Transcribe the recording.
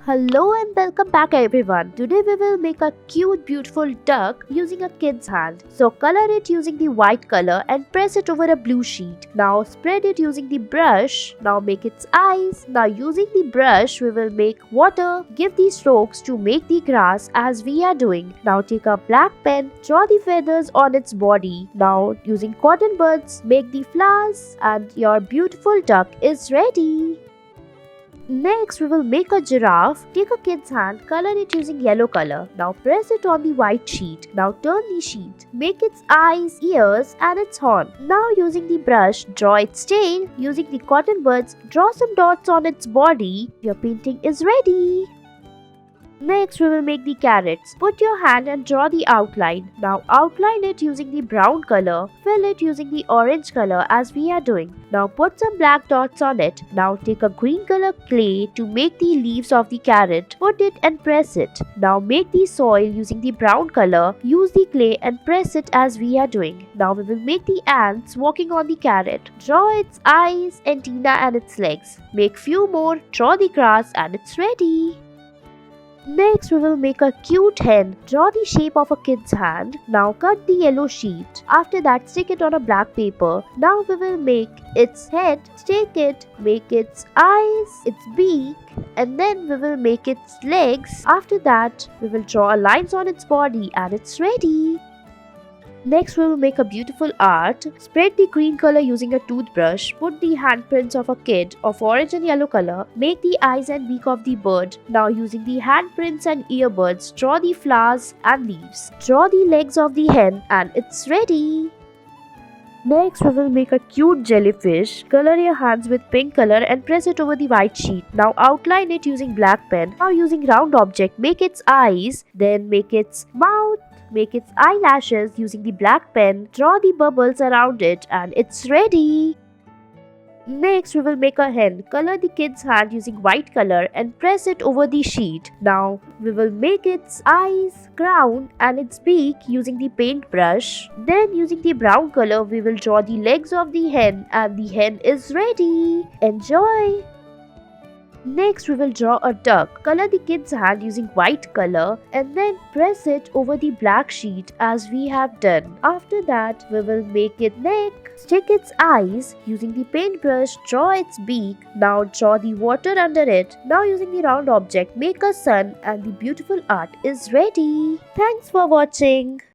Hello and welcome back everyone. Today we will make a cute beautiful duck using a kid's hand. So color it using the white color and press it over a blue sheet. Now spread it using the brush. Now make its eyes. Now using the brush we will make water. Give the strokes to make the grass as we are doing. Now take a black pen. Draw the feathers on its body. Now using cotton buds make the flowers and your beautiful duck is ready. Next, we will make a giraffe. Take a kid's hand, color it using yellow color. Now press it on the white sheet. Now turn the sheet. Make its eyes, ears and its horn. Now using the brush, draw its tail. Using the cotton buds, draw some dots on its body. Your painting is ready. Next, we will make the carrots. Put your hand and draw the outline. Now outline it using the brown color. Fill it using the orange color as we are doing. Now put some black dots on it. Now take a green color clay to make the leaves of the carrot. Put it and press it. Now make the soil using the brown color. Use the clay and press it as we are doing. Now we will make the ants walking on the carrot. Draw its eyes, antenna and its legs. Make few more. Draw the grass and it's ready. Next, we will make a cute hen. Draw the shape of a kid's hand. Now cut the yellow sheet. After that, stick it on a black paper. Now we will make its head, stick it, make its eyes, its beak, and then we will make its legs. After that, we will draw lines on its body and it's ready. Next, we will make a beautiful art. Spread the green color using a toothbrush. Put the handprints of a kid of orange and yellow color. Make the eyes and beak of the bird. Now using the handprints and earbuds, draw the flowers and leaves. Draw the legs of the hen and it's ready. Next, we will make a cute jellyfish. Color your hands with pink color and press it over the white sheet. Now outline it using black pen. Now using round object, make its eyes, then make its mouth. Make its eyelashes using the black pen. Draw the bubbles around it and it's ready. Next, we will make a hen. Color the kid's hand using white color and press it over the sheet. Now, we will make its eyes, crown and its beak using the paintbrush. Then using the brown color, we will draw the legs of the hen and the hen is ready. Enjoy! Next, we will draw a duck. Color the kid's hand using white color and then press it over the black sheet as we have done. After that, we will make its neck, stick its eyes using the paintbrush, draw its beak. Now draw the water under it. Now using the round object, make a sun and the beautiful art is ready. Thanks for watching.